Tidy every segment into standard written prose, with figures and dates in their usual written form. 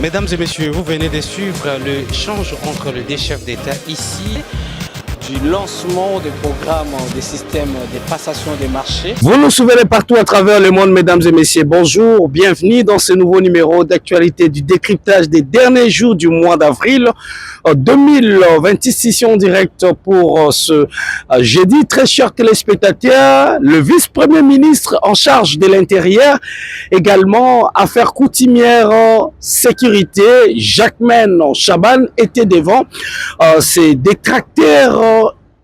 Mesdames et messieurs, vous venez de suivre l'échange entre les deux chefs d'État ici du lancement des programmes des systèmes de passation des marchés. Vous nous suivez partout à travers le monde, mesdames et messieurs. Bonjour, bienvenue dans ce nouveau numéro d'actualité du décryptage des derniers jours du mois d'avril 2026, session directe pour ce jeudi. Très chers téléspectateurs, le vice-premier ministre en charge de l'Intérieur, également affaires coutumières, sécurité, Jacquemain Chaban était devant ses détracteurs.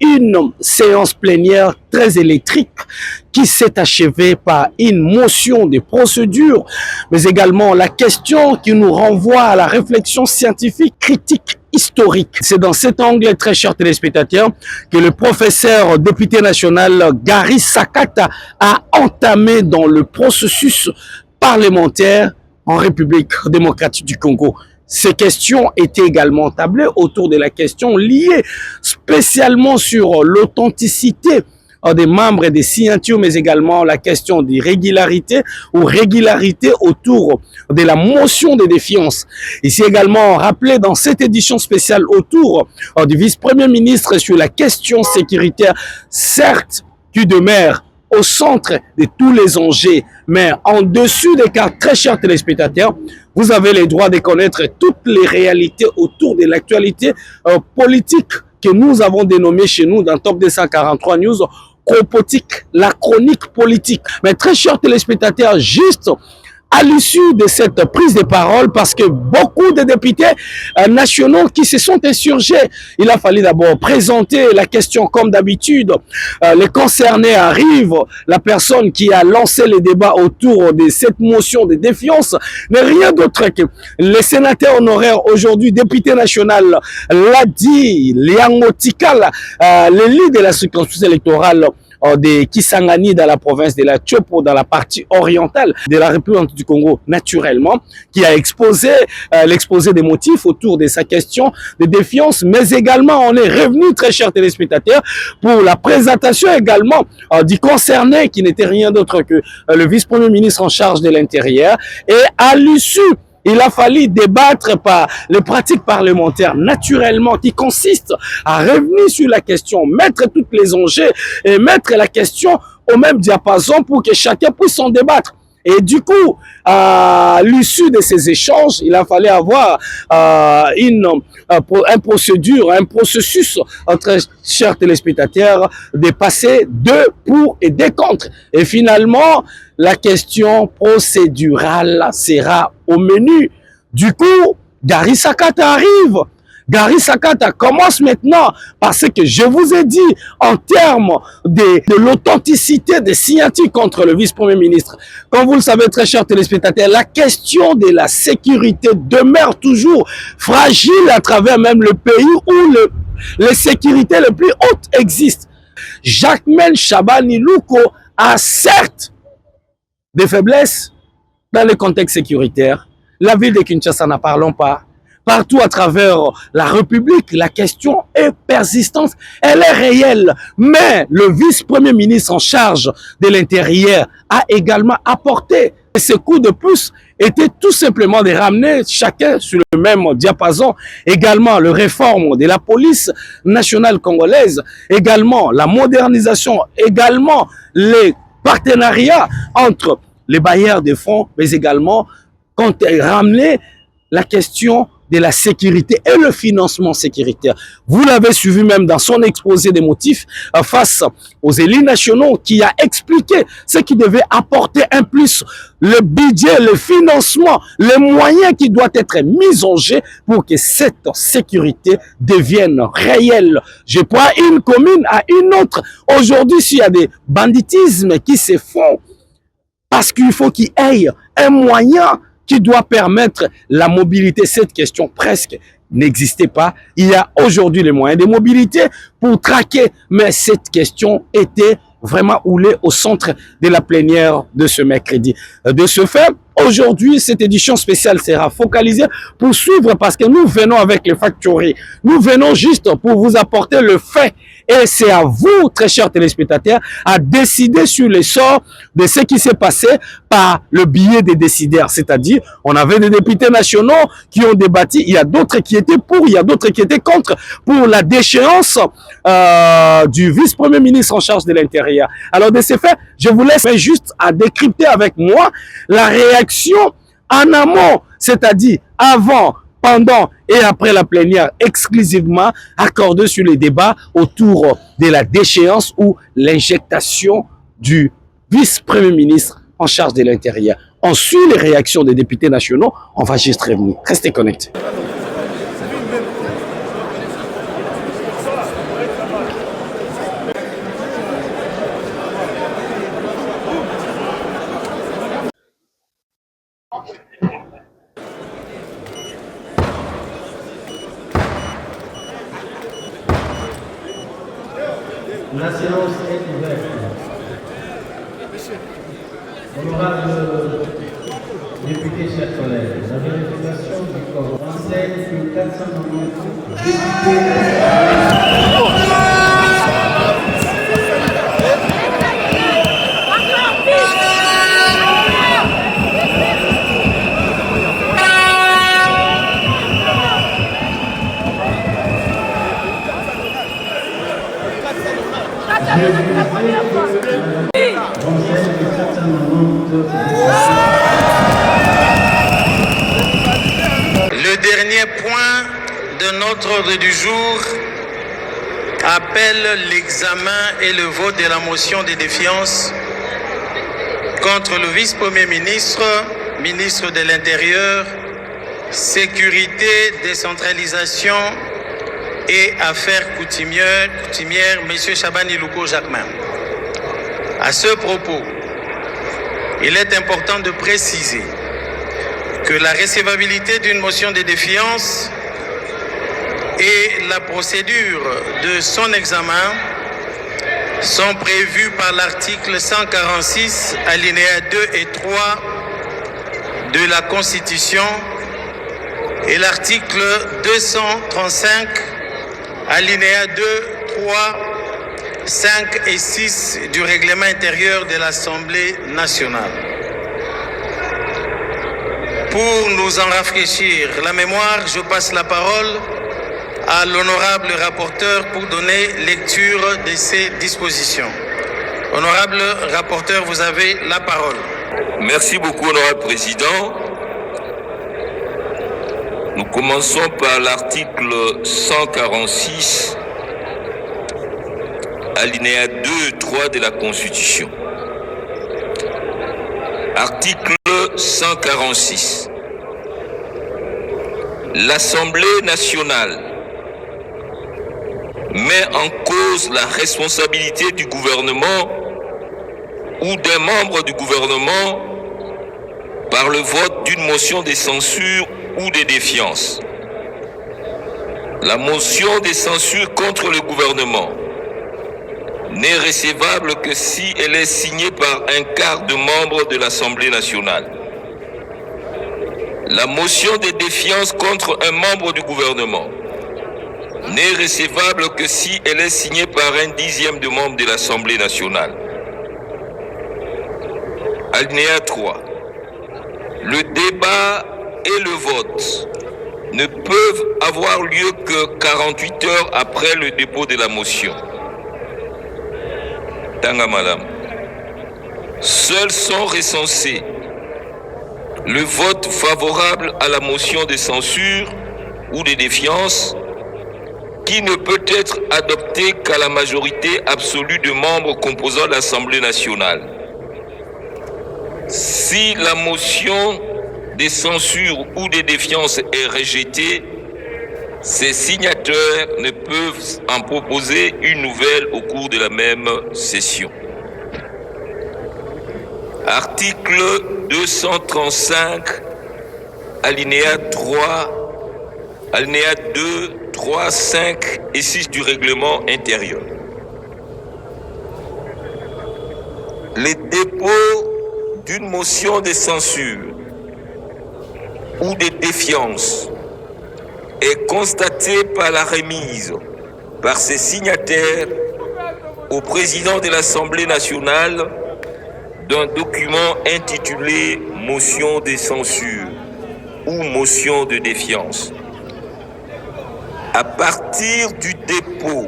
Une séance plénière très électrique qui s'est achevée par une motion de procédure, mais également la question qui nous renvoie à la réflexion scientifique, critique, historique. C'est dans cet angle, très chers téléspectateurs, que le professeur député national Gary Sakata a entamé dans le processus parlementaire en République démocratique du Congo. Ces questions étaient également tablées autour de la question liée spécialement sur l'authenticité des membres et des signatures, mais également la question d'irrégularité ou régularité autour de la motion de défiance. Ici également rappelé dans cette édition spéciale autour du vice-premier ministre sur la question sécuritaire, certes qui demeure au centre de tous les enjeux, mais en dessus des cartes, très chers téléspectateurs, vous avez le droit de connaître toutes les réalités autour de l'actualité politique que nous avons dénommée chez nous dans Top 243 News, Cropotique, la chronique politique. Mais très chers téléspectateurs, juste à l'issue de cette prise de parole, parce que beaucoup de députés nationaux qui se sont insurgés, il a fallu d'abord présenter la question comme d'habitude. Les concernés arrivent, la personne qui a lancé le débat autour de cette motion de défiance n'est rien d'autre que le sénateur honoraire aujourd'hui député national l'a dit, Liango Tikal, l'élite de la circonscription électorale de Kisangani dans la province de la Tchopo, dans la partie orientale de la République du Congo, naturellement, qui a exposé l'exposé des motifs autour de sa question de défiance, mais également on est revenu, très chers téléspectateurs, pour la présentation également du concerné, qui n'était rien d'autre que le vice-premier ministre en charge de l'Intérieur, et à l'issue, il a fallu débattre par les pratiques parlementaires naturellement qui consistent à revenir sur la question, mettre toutes les enjeux et mettre la question au même diapason pour que chacun puisse en débattre. Et du coup, à l'issue de ces échanges, il a fallu avoir un processus, très chers téléspectateurs, de passer deux pour et des contre. Et finalement, la question procédurale sera au menu. Du coup, Gary Sakata arrive. Gary Sakata commence maintenant parce que je vous ai dit en termes de l'authenticité des signatures contre le vice-premier ministre. Comme vous le savez, très chers téléspectateurs, la question de la sécurité demeure toujours fragile à travers même le pays où les sécurités les plus hautes existent. Jacquemain Chaban Iluko a certes des faiblesses dans le contexte sécuritaire. La ville de Kinshasa, n'en parlons pas. Partout à travers la République, la question est persistante, elle est réelle. Mais le vice-premier ministre en charge de l'Intérieur a également apporté ce coup de pouce était tout simplement de ramener chacun sur le même diapason. Également, le réforme de la police nationale congolaise, également la modernisation, également les partenariats entre les bailleurs de fonds, mais également quand ramener la question de la sécurité et le financement sécuritaire. Vous l'avez suivi même dans son exposé des motifs face aux élites nationaux qui a expliqué ce qui devait apporter un plus, le budget, le financement, les moyens qui doivent être mis en jeu pour que cette sécurité devienne réelle. Je prends une commune à une autre. Aujourd'hui, s'il y a des banditismes qui se font, parce qu'il faut qu'il y ait un moyen qui doit permettre la mobilité. Cette question presque n'existait pas. Il y a aujourd'hui les moyens de mobilité pour traquer, mais cette question était vraiment houlée au centre de la plénière de ce mercredi. De ce fait, Aujourd'hui, cette édition spéciale sera focalisée pour suivre parce que nous venons avec le factory. Nous venons juste pour vous apporter le fait. Et c'est à vous, très chers téléspectateurs, à décider sur le sort de ce qui s'est passé par le biais des décideurs. C'est-à-dire, on avait des députés nationaux qui ont débattu. Il y a d'autres qui étaient pour, il y a d'autres qui étaient contre pour la déchéance du vice-premier ministre en charge de l'Intérieur. Alors, de ce fait, je vous laisse juste à décrypter avec moi la réaction en amont, c'est-à-dire avant, pendant et après la plénière, exclusivement accordée sur les débats autour de la déchéance ou l'injectation du vice-premier ministre en charge de l'Intérieur. On suit les réactions des députés nationaux, on va juste revenir. Restez connectés. La séance est ouverte. Honorable député, chers collègues, la vérification du corps enseigne que 490 députés. Le dernier point de notre ordre du jour appelle l'examen et le vote de la motion de défiance contre le vice-premier ministre, ministre de l'Intérieur, Sécurité, décentralisation et affaires coutumières, M. Chabani Louko Jacquemin. À ce propos, il est important de préciser que la recevabilité d'une motion de défiance et la procédure de son examen sont prévues par l'article 146, alinéas 2 et 3 de la Constitution et l'article 235, alinéas 2, 3, 5 et 6 du règlement intérieur de l'Assemblée nationale. Pour nous en rafraîchir la mémoire, je passe la parole à l'honorable rapporteur pour donner lecture de ces dispositions. Honorable rapporteur, vous avez la parole. Merci beaucoup, honorable président. Nous commençons par l'article 146, alinéa 2 et 3 de la Constitution. Article 146. L'Assemblée nationale met en cause la responsabilité du gouvernement ou d'un membre du gouvernement par le vote d'une motion de censure ou de défiance. La motion de censure contre le gouvernement n'est recevable que si elle est signée par un quart de membres de l'Assemblée nationale. La motion de défiance contre un membre du gouvernement n'est recevable que si elle est signée par un dixième de membres de l'Assemblée nationale. Alinéa 3. Le débat et le vote ne peuvent avoir lieu que 48 heures après le dépôt de la motion. Tanga madame. Seuls sont recensés le vote favorable à la motion de censure ou de défiance qui ne peut être adopté qu'à la majorité absolue de membres composant l'Assemblée nationale. Si la motion de censure ou de défiance est rejetée, ces signataires ne peuvent en proposer une nouvelle au cours de la même session. Article 235, alinéa 3, alinéa 2, 3, 5 et 6 du règlement intérieur. Les dépôts d'une motion de censure ou de défiance est constatée par la remise par ses signataires au président de l'Assemblée nationale d'un document intitulé « Motion de censure » ou « Motion de défiance ». À partir du dépôt,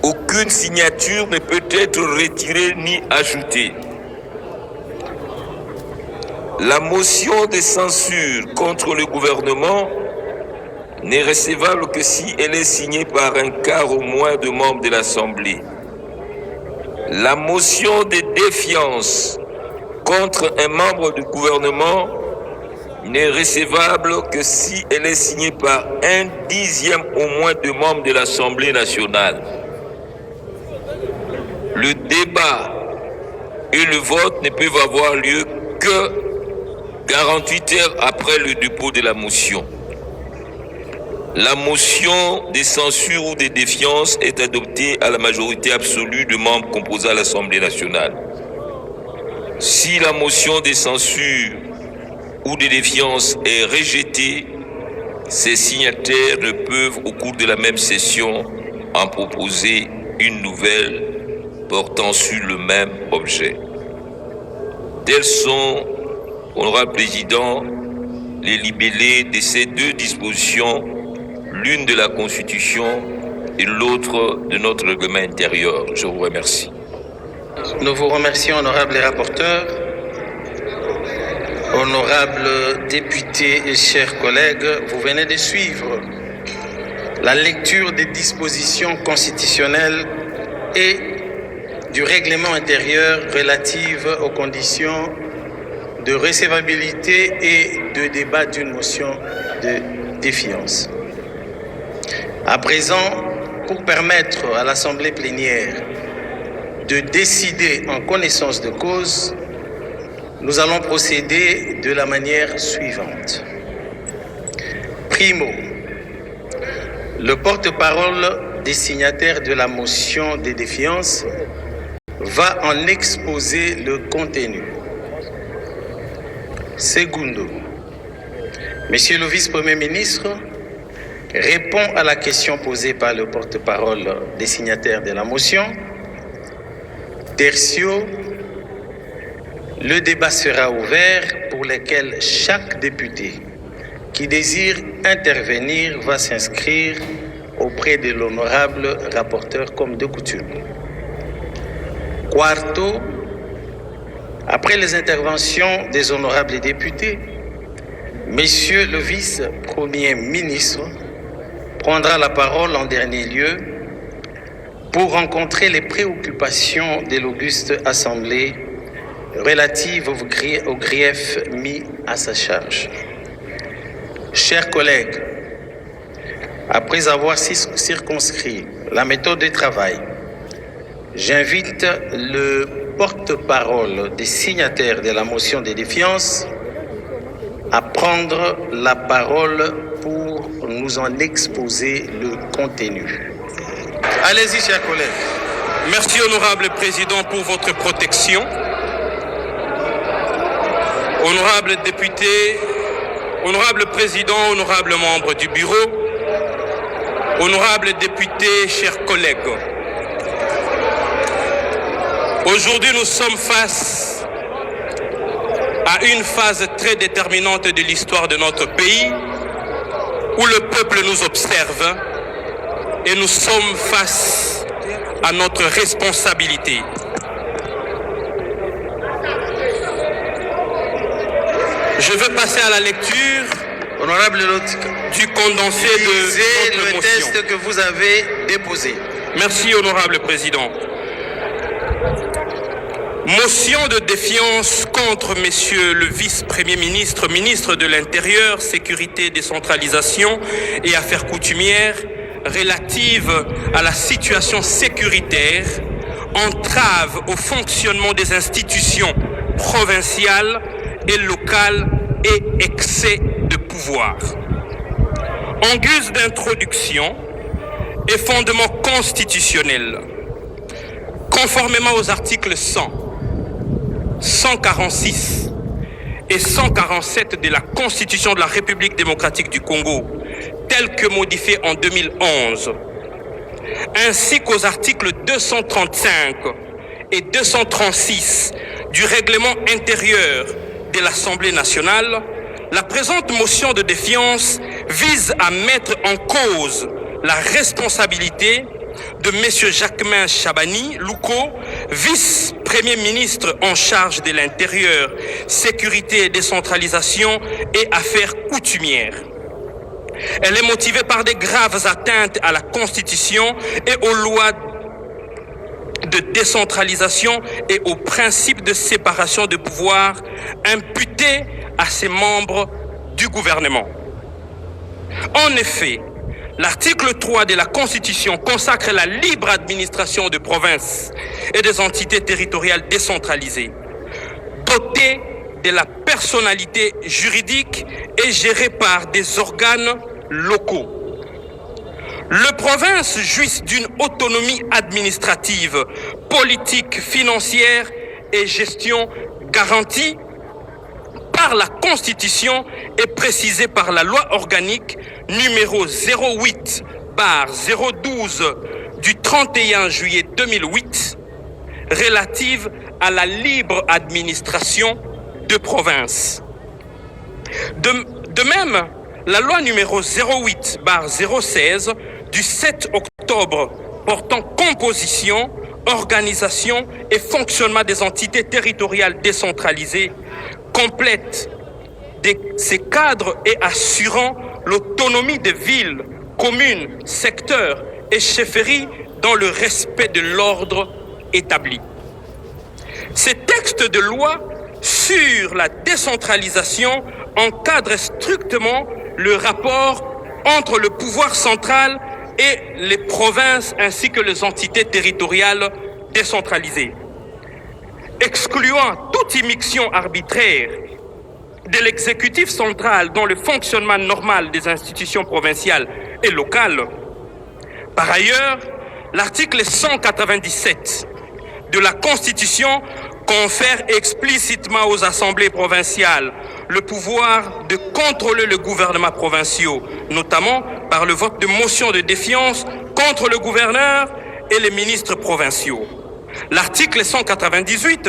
aucune signature ne peut être retirée ni ajoutée. La motion de censure contre le gouvernement n'est recevable que si elle est signée par un quart au moins de membres de l'Assemblée. La motion de défiance contre un membre du gouvernement n'est recevable que si elle est signée par 1/10 au moins de membres de l'Assemblée nationale. Le débat et le vote ne peuvent avoir lieu que 48 heures après le dépôt de la motion. La motion de censure ou de défiance est adoptée à la majorité absolue de membres composant l'Assemblée nationale. Si la motion de censure ou de défiance est rejetée, ses signataires ne peuvent au cours de la même session en proposer une nouvelle portant sur le même objet. Tels sont, Honorable Président, les libellés de ces deux dispositions, l'une de la Constitution et l'autre de notre règlement intérieur. Je vous remercie. Nous vous remercions, honorables rapporteurs, honorables députés et chers collègues. Vous venez de suivre la lecture des dispositions constitutionnelles et du règlement intérieur relatives aux conditions de recevabilité et de débat d'une motion de défiance. À présent, pour permettre à l'Assemblée plénière de décider en connaissance de cause, nous allons procéder de la manière suivante. Primo, le porte-parole des signataires de la motion de défiance va en exposer le contenu. Secondo, Monsieur le vice-premier ministre répond à la question posée par le porte-parole des signataires de la motion. Tertio, le débat sera ouvert pour lequel chaque député qui désire intervenir va s'inscrire auprès de l'honorable rapporteur comme de coutume. Quarto, après les interventions des honorables députés, Monsieur le vice-premier ministre prendra la parole en dernier lieu pour rencontrer les préoccupations de l'auguste Assemblée relatives aux griefs mis à sa charge. Chers collègues, après avoir circonscrit la méthode de travail, j'invite le porte-parole des signataires de la motion de défiance à prendre la parole pour nous en exposer le contenu. Allez-y, chers collègues. Merci, honorable président, pour votre protection. Honorable député, honorable président, honorable membre du bureau, honorable député, chers collègues. Aujourd'hui, nous sommes face à une phase très déterminante de l'histoire de notre pays où le peuple nous observe et nous sommes face à notre responsabilité. Je veux passer à la lecture Honorable du condensé de notre le motion. texte que vous avez déposé. Merci, honorable président. Motion de défiance contre Monsieur le vice-premier ministre, ministre de l'Intérieur, Sécurité, Décentralisation et Affaires coutumières relative à la situation sécuritaire, entrave au fonctionnement des institutions provinciales et locales et excès de pouvoir. En guise d'introduction et fondement constitutionnel, conformément aux articles 100, 146 et 147 de la Constitution de la République démocratique du Congo, telle que modifiée en 2011, ainsi qu'aux articles 235 et 236 du règlement intérieur de l'Assemblée nationale, la présente motion de défiance vise à mettre en cause la responsabilité de M. Jacquemain Chabani Louko, vice-premier ministre en charge de l'Intérieur, Sécurité, Décentralisation et Affaires coutumières. Elle est motivée par des graves atteintes à la Constitution et aux lois de décentralisation et aux principes de séparation de pouvoir imputés à ses membres du gouvernement. En effet, l'article 3 de la Constitution consacre la libre administration des provinces et des entités territoriales décentralisées, dotées de la personnalité juridique et gérées par des organes locaux. Les provinces jouissent d'une autonomie administrative, politique, financière et gestion garantie par la Constitution et précisée par la loi organique numéro 08/012 du 31 juillet 2008 relative à la libre administration de provinces. De même, la loi numéro 08/016 du 7 octobre portant composition, organisation et fonctionnement des entités territoriales décentralisées complète ces cadres et assurant l'autonomie des villes, communes, secteurs et chefferies dans le respect de l'ordre établi. Ces textes de loi sur la décentralisation encadrent strictement le rapport entre le pouvoir central et les provinces ainsi que les entités territoriales décentralisées, excluant toute immixtion arbitraire de l'exécutif central dans le fonctionnement normal des institutions provinciales et locales. Par ailleurs, l'article 197 de la Constitution confère explicitement aux assemblées provinciales le pouvoir de contrôler le gouvernement provincial, notamment par le vote de motions de défiance contre le gouverneur et les ministres provinciaux. L'article 198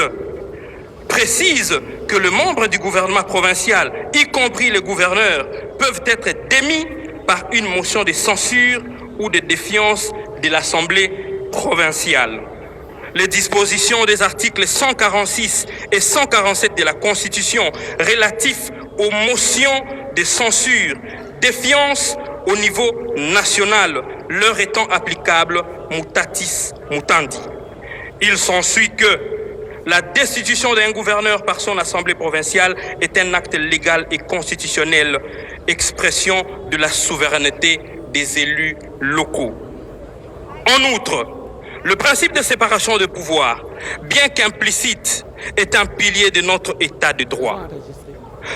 précise que les membres du gouvernement provincial, y compris les gouverneurs, peuvent être démis par une motion de censure ou de défiance de l'Assemblée provinciale. Les dispositions des articles 146 et 147 de la Constitution relatifs aux motions de censure, défiance au niveau national, leur étant applicables mutatis mutandi. Il s'ensuit que la destitution d'un gouverneur par son assemblée provinciale est un acte légal et constitutionnel, expression de la souveraineté des élus locaux. En outre, le principe de séparation de pouvoir, bien qu'implicite, est un pilier de notre état de droit.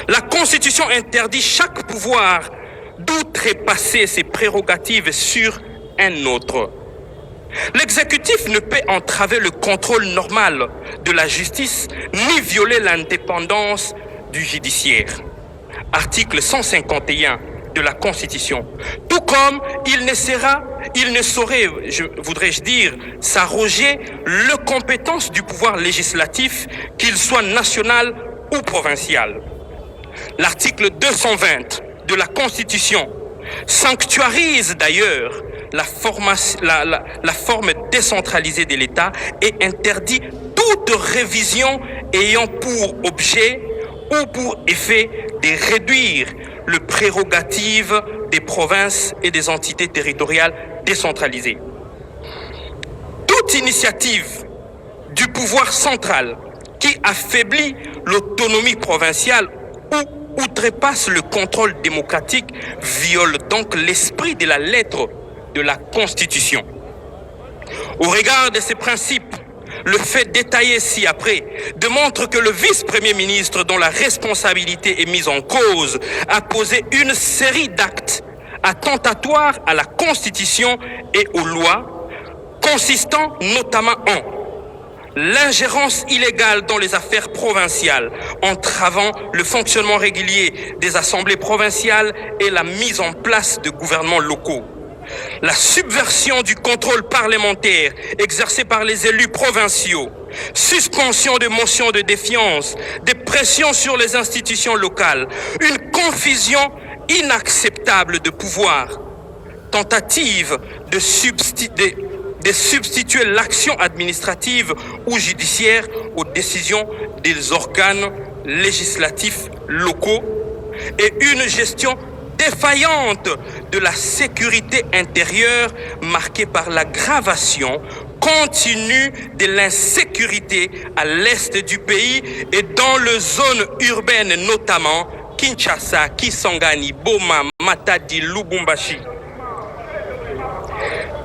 La Constitution interdit chaque pouvoir d'outrepasser ses prérogatives sur un autre. L'exécutif ne peut entraver le contrôle normal de la justice ni violer l'indépendance du judiciaire. Article 151 de la Constitution. Tout comme il ne saurait, voudrais-je dire, s'arroger les compétences du pouvoir législatif, qu'il soit national ou provincial. L'article 220 de la Constitution sanctuarise d'ailleurs la forme décentralisée de l'État et interdit toute révision ayant pour objet ou pour effet de réduire les prérogatives des provinces et des entités territoriales décentralisées. Toute initiative du pouvoir central qui affaiblit l'autonomie provinciale ou outrepasse le contrôle démocratique viole donc l'esprit de la lettre de la Constitution. Au regard de ces principes, le fait détaillé ci-après démontre que le vice-premier ministre, dont la responsabilité est mise en cause, a posé une série d'actes attentatoires à la Constitution et aux lois, consistant notamment en l'ingérence illégale dans les affaires provinciales, entravant le fonctionnement régulier des assemblées provinciales et la mise en place de gouvernements locaux. La subversion du contrôle parlementaire exercé par les élus provinciaux, suspension de motions de défiance, des pressions sur les institutions locales, une confusion inacceptable de pouvoir, tentative de substituer l'action administrative ou judiciaire aux décisions des organes législatifs locaux et une gestion défaillante de la sécurité intérieure marquée par l'aggravation continue de l'insécurité à l'est du pays et dans les zones urbaines notamment Kinshasa, Kisangani, Boma, Matadi, Lubumbashi.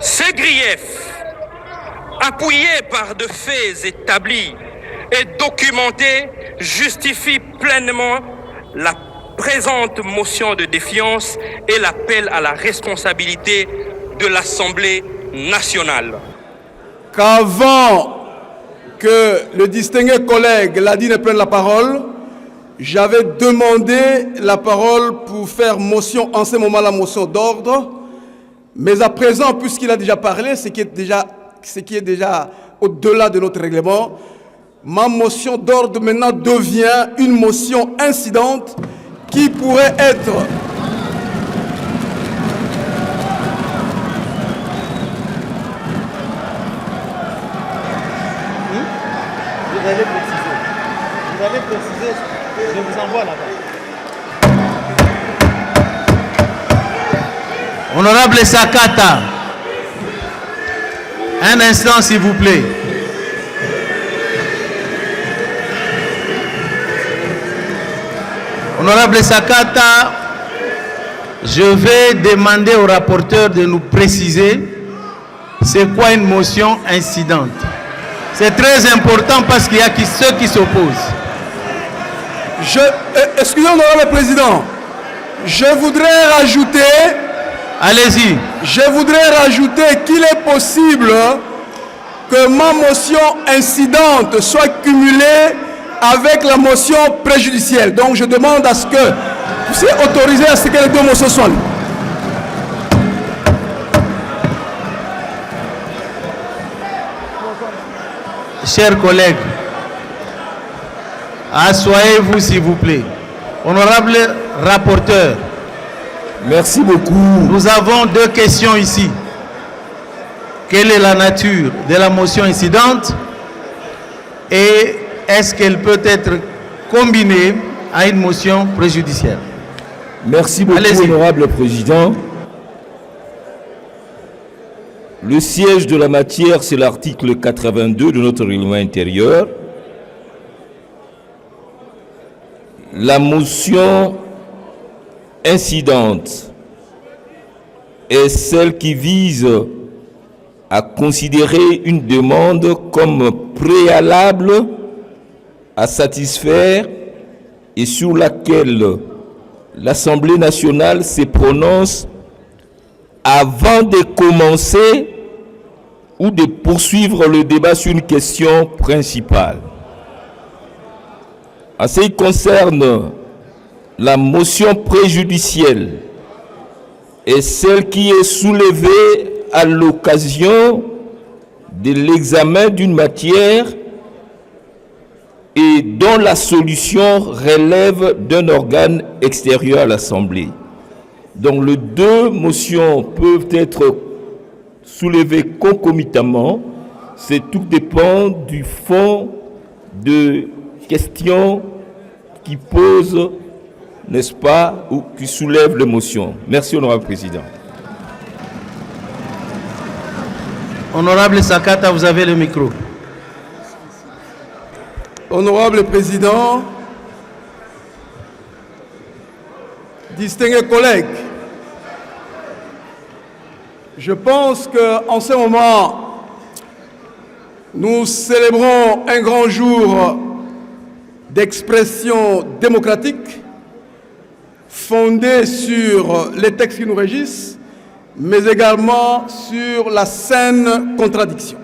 Ces griefs, appuyés par de faits établis et documentés, justifient pleinement la présente motion de défiance et l'appel à la responsabilité de l'Assemblée nationale. Qu'avant que le distingué collègue Ladi ne prenne la parole, j'avais demandé la parole pour faire motion, en ce moment la motion d'ordre, mais à présent, puisqu'il a déjà parlé, ce qui est déjà au-delà de notre règlement, ma motion d'ordre maintenant devient une motion incidente qui pourrait être Vous allez préciser, je vous envoie là-bas. Honorable Sakata, un instant s'il vous plaît. Honorable Sakata, je vais demander au rapporteur de nous préciser c'est quoi une motion incidente. C'est très important parce qu'il y a ceux qui s'opposent. Excusez-moi, Honorable Président, je voudrais rajouter... Allez-y. Je voudrais rajouter qu'il est possible que ma motion incidente soit cumulée avec la motion préjudicielle. Donc je demande à ce que vous soyez autorisé à ce que les deux motions soient lues. Chers collègues, asseyez-vous s'il vous plaît. Honorable rapporteur, merci beaucoup. Nous avons deux questions ici. Quelle est la nature de la motion incidente et est-ce qu'elle peut être combinée à une motion préjudicielle? Merci beaucoup, honorable président. Le siège de la matière, c'est l'article 82 de notre règlement intérieur. La motion incidente est celle qui vise à considérer une demande comme préalable à satisfaire et sur laquelle l'Assemblée nationale se prononce avant de commencer ou de poursuivre le débat sur une question principale. En ce qui concerne la motion préjudicielle, est celle qui est soulevée à l'occasion de l'examen d'une matière et dont la solution relève d'un organe extérieur à l'Assemblée. Donc les deux motions peuvent être soulevées concomitamment. Tout dépend du fond de questions qui posent, n'est-ce pas, ou qui soulèvent l'émotion. Merci, honorable président. Honorable Sakata, vous avez le micro. Honorable président, distingués collègues, je pense qu'en ce moment, nous célébrons un grand jour d'expression démocratique fondé sur les textes qui nous régissent, mais également sur la saine contradiction.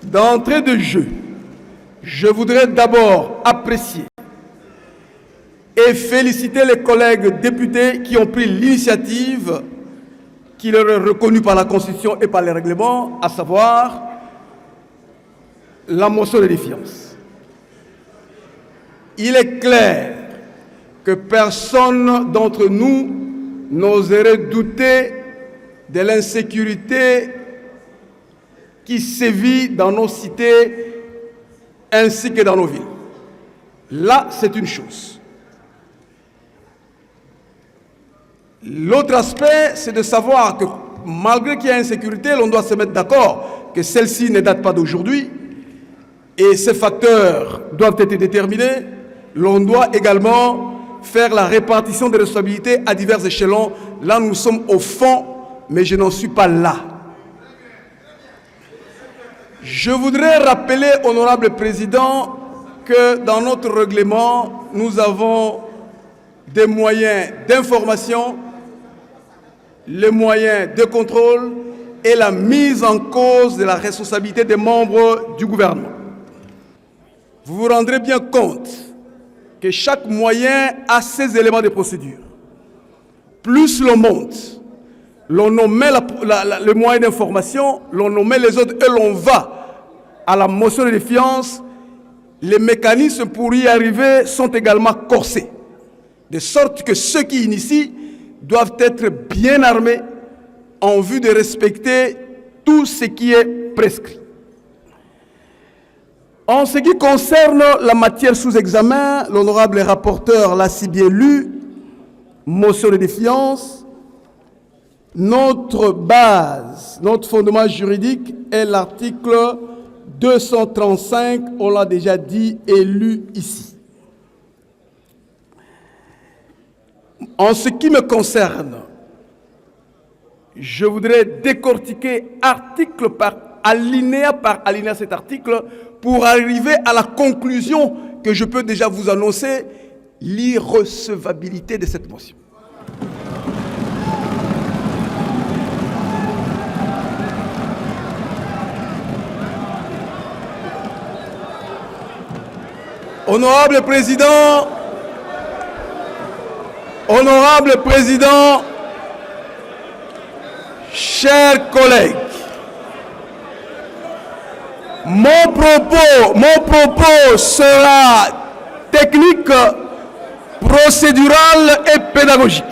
D'entrée de jeu, je voudrais d'abord apprécier et féliciter les collègues députés qui ont pris l'initiative qui leur est reconnue par la Constitution et par les règlements, à savoir la motion de défiance. Il est clair que personne d'entre nous n'oserait douter de l'insécurité qui sévit dans nos cités ainsi que dans nos villes. Là, c'est une chose. L'autre aspect, c'est de savoir que malgré qu'il y ait insécurité, l'on doit se mettre d'accord que celle-ci ne date pas d'aujourd'hui et ces facteurs doivent être déterminés. L'on doit également faire la répartition des responsabilités à divers échelons. Là, nous sommes au fond, mais je n'en suis pas là. Je voudrais rappeler, honorable président, que dans notre règlement, nous avons des moyens d'information, les moyens de contrôle et la mise en cause de la responsabilité des membres du gouvernement. Vous vous rendrez bien compte que chaque moyen a ses éléments de procédure. Plus l'on monte, l'on nomme le moyen d'information, l'on nomme les autres et l'on va à la motion de défiance, les mécanismes pour y arriver sont également corsés. De sorte que ceux qui initient doivent être bien armés en vue de respecter tout ce qui est prescrit. En ce qui concerne la matière sous examen, l'honorable rapporteur l'a si bien lu, motion de défiance. Notre base, notre fondement juridique est l'article 235, on l'a déjà dit et lu ici. En ce qui me concerne, je voudrais décortiquer article par alinéa cet article pour arriver à la conclusion que je peux déjà vous annoncer, l'irrecevabilité de cette motion. Honorable Président, chers collègues, mon propos sera technique, procédural et pédagogique.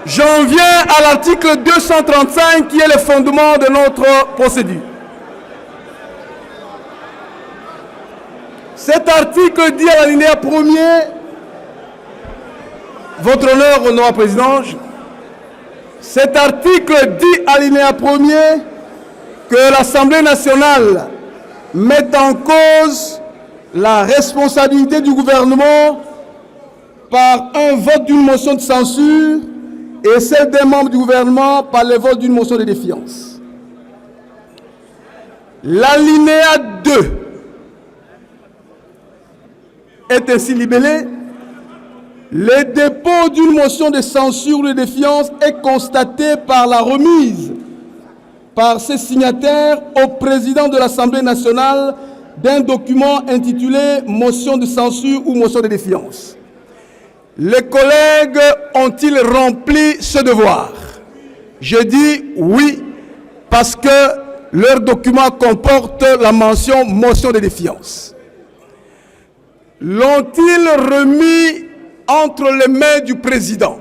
J'en viens à l'article 235 qui est le fondement de notre procédure. Cet article dit à l'alinéa premier, votre honneur, honorable président, cet article dit à l'alinéa premier que l'Assemblée nationale met en cause la responsabilité du gouvernement par un vote d'une motion de censure et celle des membres du gouvernement par le vote d'une motion de défiance. L'alinéa 2 est ainsi libellé. Le dépôt d'une motion de censure ou de défiance est constaté par la remise par ses signataires au président de l'Assemblée nationale d'un document intitulé « Motion de censure ou motion de défiance ». Les collègues ont-ils rempli ce devoir? Je dis oui, parce que leur document comporte la mention « motion de défiance ». L'ont-ils remis entre les mains du président?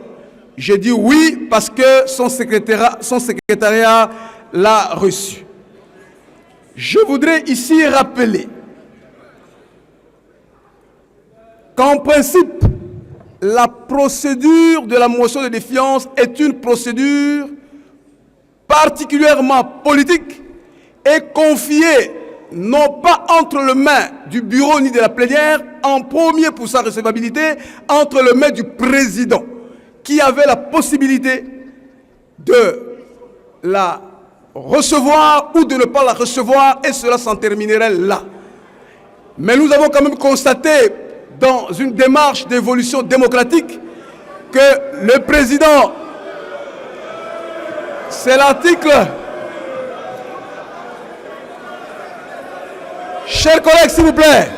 Je dis oui, parce que son secrétariat l'a reçu. Je voudrais ici rappeler qu'en principe, la procédure de la motion de défiance est une procédure particulièrement politique et confiée non pas entre les mains du bureau ni de la plénière, en premier pour sa recevabilité, entre les mains du président, qui avait la possibilité de la recevoir ou de ne pas la recevoir, et cela s'en terminerait là. Mais nous avons quand même constaté, dans une démarche d'évolution démocratique, que le président C'est l'article. Chers collègues, s'il vous plaît,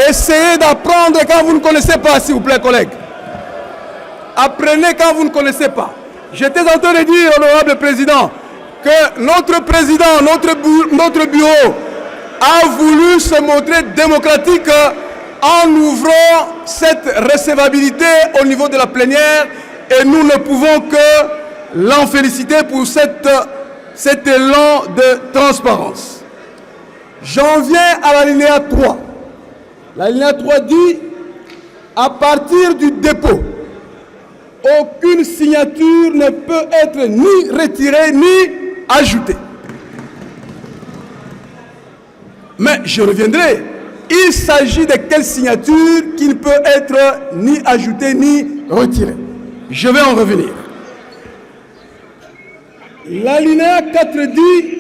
essayez d'apprendre quand vous ne connaissez pas, s'il vous plaît, collègues. Apprenez quand vous ne connaissez pas. J'étais en train de dire, honorable président, que notre président, notre bureau a voulu se montrer démocratique en ouvrant cette recevabilité au niveau de la plénière, et nous ne pouvons que l'en féliciter pour cet élan de transparence. J'en viens à l'alinéa 3. L'alinéa 3 dit, à partir du dépôt, aucune signature ne peut être ni retirée ni ajoutée. Mais je reviendrai. Il s'agit de quelle signature qui ne peut être ni ajoutée ni retirée. Je vais en revenir. L'alinéa 4 dit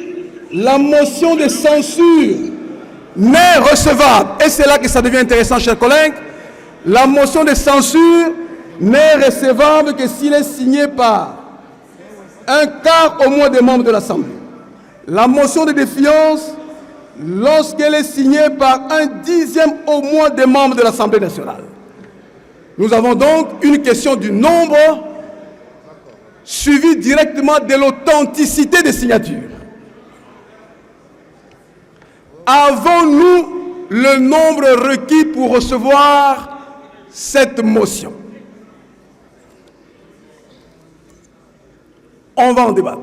la motion de censure n'est recevable. Et c'est là que ça devient intéressant, chers collègues. La motion de censure n'est recevable que s'il est signé par un quart au moins des membres de l'Assemblée. La motion de défiance, lorsqu'elle est signée par un dixième au moins des membres de l'Assemblée nationale. Nous avons donc une question du nombre suivie directement de l'authenticité des signatures. Avons-nous le nombre requis pour recevoir cette motion? On va en débattre.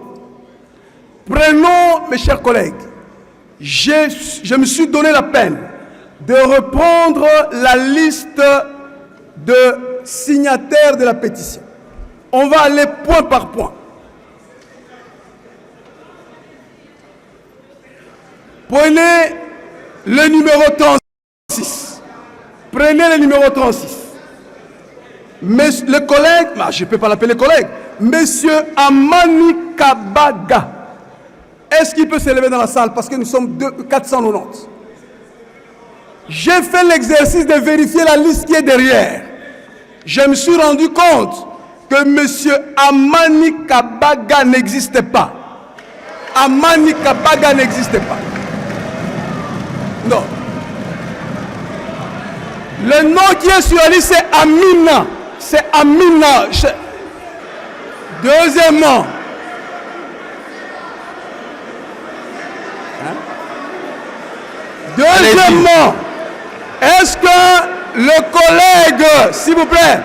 Prenons, mes chers collègues, je me suis donné la peine de reprendre la liste de signataires de la pétition. On va aller point par point. Prenez le numéro 36. Prenez le numéro 36. Mais le collègue, je ne peux pas l'appeler collègue, Monsieur Amani Kabaga. Est-ce qu'il peut s'élever dans la salle? Parce que nous sommes 490. J'ai fait l'exercice de vérifier la liste qui est derrière. Je me suis rendu compte que Monsieur Amani Kabaga n'existait pas. Amani Kabaga n'existait pas. Non. Le nom qui est sur la liste, c'est Amina. C'est Amina. Deuxièmement, est-ce que le collègue, s'il vous plaît,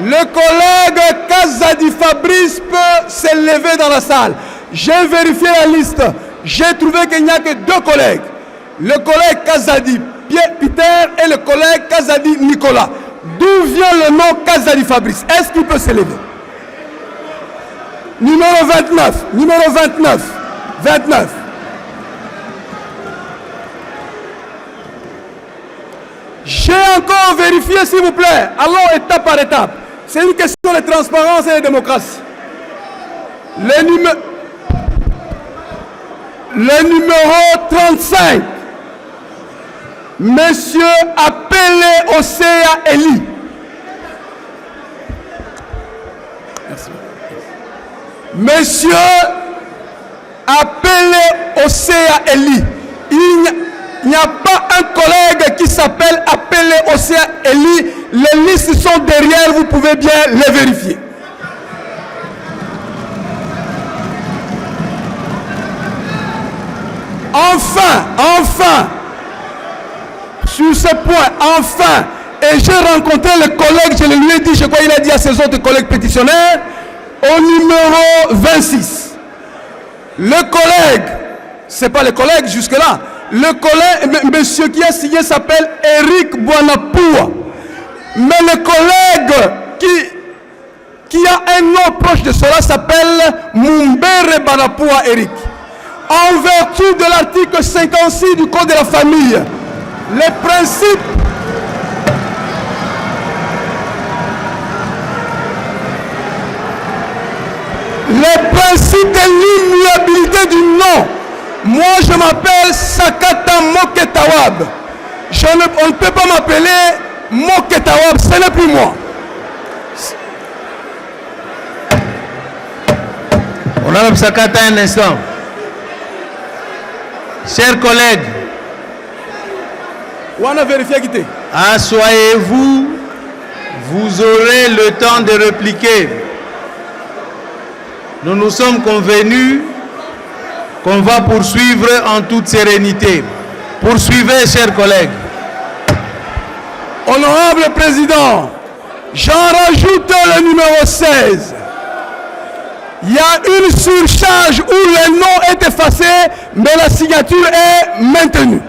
le collègue Kazadi Fabrice peut s'élever dans la salle? J'ai vérifié la liste. J'ai trouvé qu'il n'y a que deux collègues. Le collègue Kazadi Peter et le collègue Kazadi Nicolas. D'où vient le nom Kazadi Fabrice? Est-ce qu'il peut s'élever? Numéro 29. Numéro 29. 29. J'ai encore vérifié, s'il vous plaît. Allons étape par étape. C'est une question de transparence et de démocratie. Le numéro 35. Monsieur Appelé Osea Eli. Merci. Monsieur Appelé Osea Eli. Il n'y a pas un collègue qui s'appelle Appelé Osea Eli. Les listes sont derrière, vous pouvez bien les vérifier. Enfin, sur ce point, enfin, et j'ai rencontré le collègue, je lui ai dit, je crois qu'il a dit à ses autres collègues pétitionnaires, au numéro 26. Le collègue, c'est pas le collègue jusque-là, le collègue, monsieur qui a signé s'appelle Eric Boanapua. Mais le collègue qui a un nom proche de cela s'appelle Mumbere Banapua Eric. En vertu de l'article 56 du Code de la famille, les principes de l'immuabilité du nom. Moi, je m'appelle Sakata Moketawab. On ne peut pas m'appeler Moketawab, ce n'est plus moi. On Honorable Sakata, un instant. Chers collègues, asseyez-vous, vous aurez le temps de répliquer. Nous nous sommes convenus qu'on va poursuivre en toute sérénité. Poursuivez, chers collègues. Honorable Président, j'en rajoute le numéro 16. Il y a une surcharge où le nom est effacé, mais la signature est maintenue.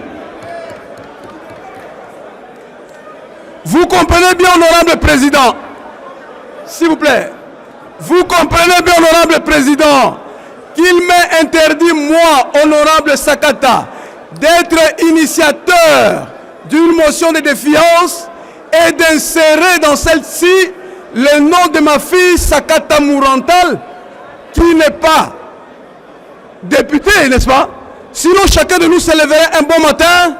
Vous comprenez bien, Honorable Président, s'il vous plaît, vous comprenez bien, Honorable Président, qu'il m'est interdit, moi, Honorable Sakata, d'être initiateur d'une motion de défiance et d'insérer dans celle-ci le nom de ma fille Sakata Mourantal, qui n'est pas député, n'est-ce pas? Sinon, chacun de nous se leverait un bon matin,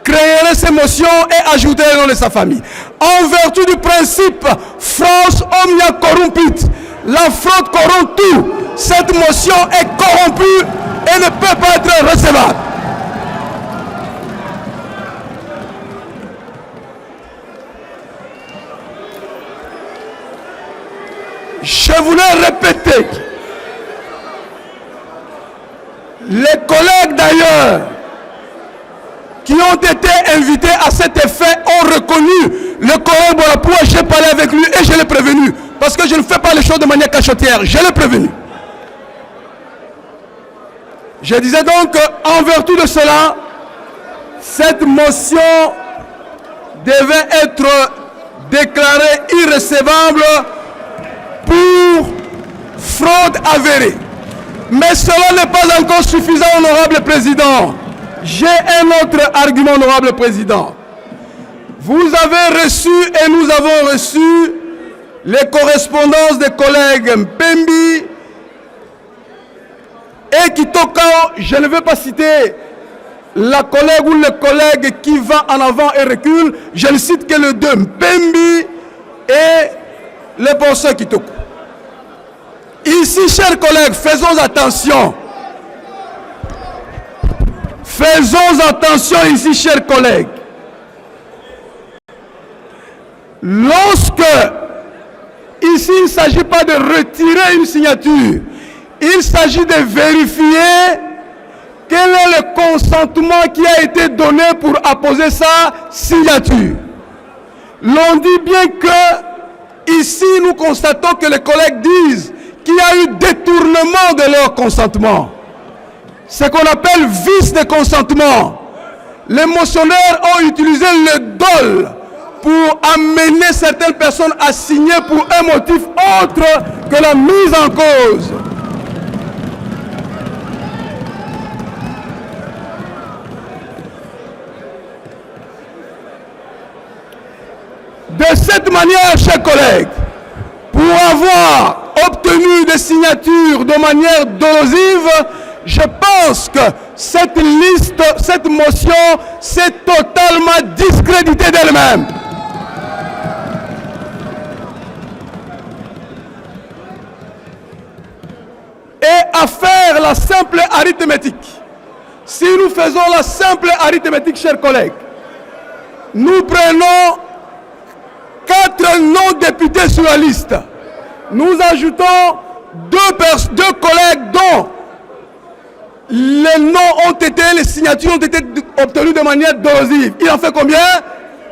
créerait ses motions et ajouterait le nom de sa famille. En vertu du principe France omnia corrumpit, la fraude corrompt tout. Cette motion est corrompue et ne peut pas être recevable. Je voulais répéter. Les collègues d'ailleurs qui ont été invités à cet effet ont reconnu le collègue Borapoua. J'ai parlé avec lui et je l'ai prévenu. Parce que je ne fais pas les choses de manière cachotière. Je l'ai prévenu. Je disais donc qu'en vertu de cela, cette motion devait être déclarée irrecevable pour fraude avérée. Mais cela n'est pas encore suffisant, Honorable Président. J'ai un autre argument, Honorable Président. Vous avez reçu et nous avons reçu les correspondances des collègues Mpembi et Kitokao. Je ne vais pas citer la collègue ou le collègue qui va en avant et recule. Je ne cite que les deux, Mpembi et le penseur Kitoko. Ici, chers collègues, faisons attention. Faisons attention ici, chers collègues. Lorsque, ici, il ne s'agit pas de retirer une signature, il s'agit de vérifier quel est le consentement qui a été donné pour apposer sa signature. L'on dit bien que, ici, nous constatons que les collègues disent qu'il y a eu détournement de leur consentement. Ce qu'on appelle vice de consentement. Les motionnaires ont utilisé le dol pour amener certaines personnes à signer pour un motif autre que la mise en cause. De cette manière, chers collègues, pour avoir obtenu des signatures de manière dolosive, je pense que cette liste, cette motion s'est totalement discréditée d'elle-même. Et à faire la simple arithmétique, si nous faisons la simple arithmétique, chers collègues, nous prenons 4 non-députés sur la liste. Nous ajoutons deux collègues dont les noms ont été, les signatures ont été obtenues de manière dolosive. Il en fait combien?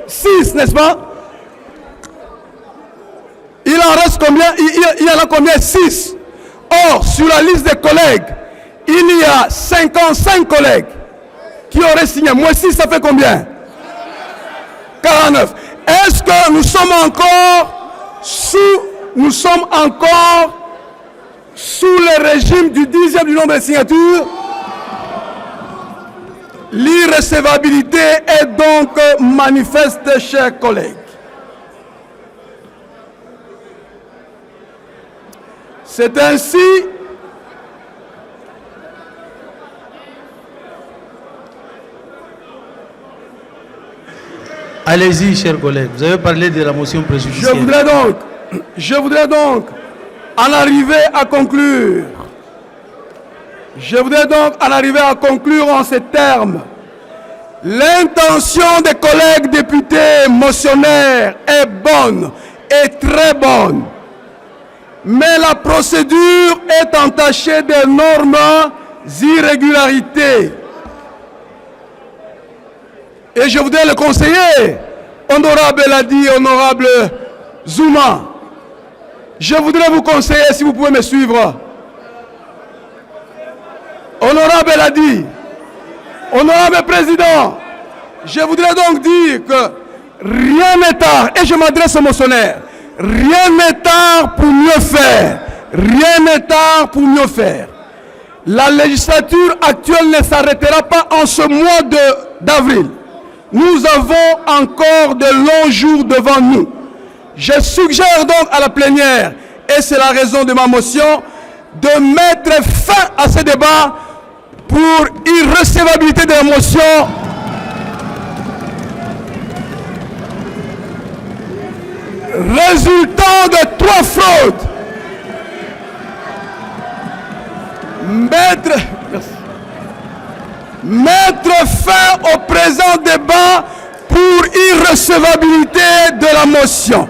6, n'est-ce pas? Il en reste combien? Il en a combien? 6. Or, sur la liste des collègues, il y a 55 collègues qui auraient signé. Moins 6, ça fait combien? 49. Est-ce que nous sommes encore sous le régime du 10e du nombre de signatures? L'irrecevabilité est donc manifeste, chers collègues. C'est ainsi Allez-y, chers collègues. Vous avez parlé de la motion préjudicielle. Je voudrais donc en arriver à conclure Je voudrais donc en arriver à conclure en ces termes. L'intention des collègues députés motionnaires est bonne, est très bonne. Mais la procédure est entachée d'énormes irrégularités. Et je voudrais le conseiller, honorable Ladi, honorable Zouma. Je voudrais vous conseiller, si vous pouvez me suivre. Honorable Ladi, honorable président, je voudrais donc dire que rien n'est tard, et je m'adresse aux motionnaires, rien n'est tard pour mieux faire. Rien n'est tard pour mieux faire. La législature actuelle ne s'arrêtera pas en ce mois d'avril. Nous avons encore de longs jours devant nous. Je suggère donc à la plénière, et c'est la raison de ma motion, de mettre fin à ce débat pour irrecevabilité de la motion résultant de 3 fraudes. Mettre fin au présent débat pour irrecevabilité de la motion.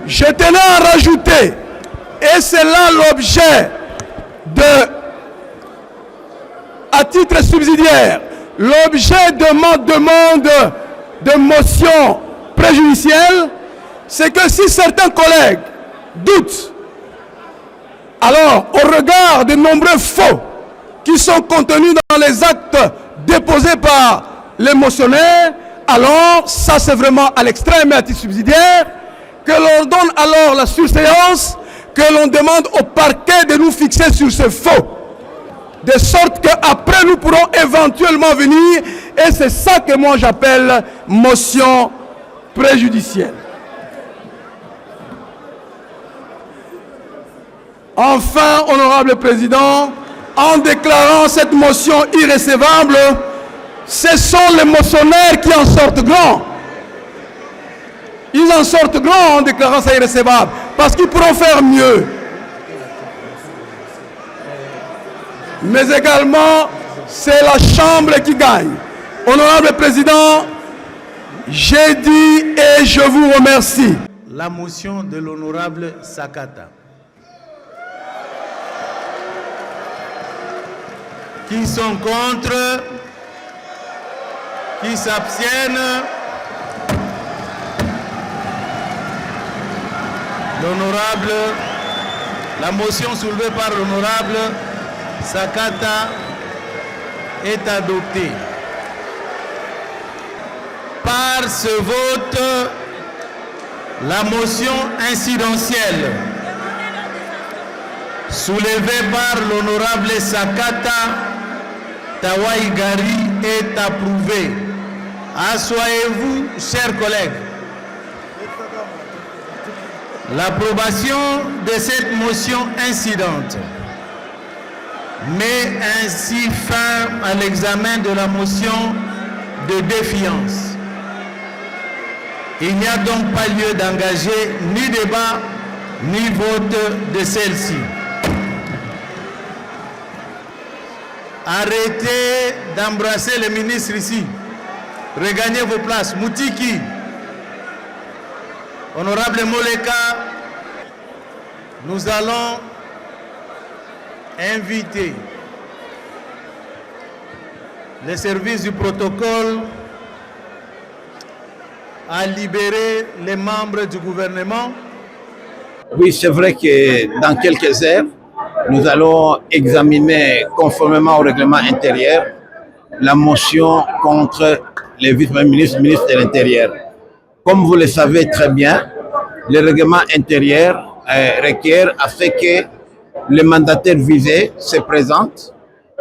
Je tenais à rajouter, et c'est là l'objet à titre subsidiaire, l'objet de ma demande de motion préjudicielle, c'est que si certains collègues doutent, alors au regard des nombreux faux qui sont contenus dans les actes déposés par les motionnaires, alors ça c'est vraiment à l'extrême et à titre subsidiaire, que l'on donne alors la surséance, que l'on demande au parquet de nous fixer sur ce faux. De sorte qu'après nous pourrons éventuellement venir, et c'est ça que moi j'appelle motion préjudicielle. Enfin, honorable président, en déclarant cette motion irrécevable, ce sont les motionnaires qui en sortent grands. Ils en sortent grands en déclarant ça irrécevable, parce qu'ils pourront faire mieux. Mais également, c'est la Chambre qui gagne. Honorable président, j'ai dit et je vous remercie. La motion de l'honorable Sakata. Qui sont contre? Qui s'abstiennent? L'honorable, la motion soulevée par l'honorable Sakata est adoptée. Par ce vote, la motion incidentielle soulevée par l'honorable Sakata Tawaïgari est approuvée. Asseyez-vous, chers collègues. L'approbation de cette motion incidente met ainsi fin à l'examen de la motion de défiance. Il n'y a donc pas lieu d'engager ni débat ni vote de celle-ci. Arrêtez d'embrasser le ministre ici. Regagnez vos places. Moutiki, honorable Moleka, nous allons inviter les services du protocole à libérer les membres du gouvernement. Oui, c'est vrai que dans quelques heures, nous allons examiner, conformément au règlement intérieur, la motion contre les vice-ministres, ministres de l'Intérieur. Comme vous le savez très bien, le règlement intérieur requiert à ce que le mandataire visé se présente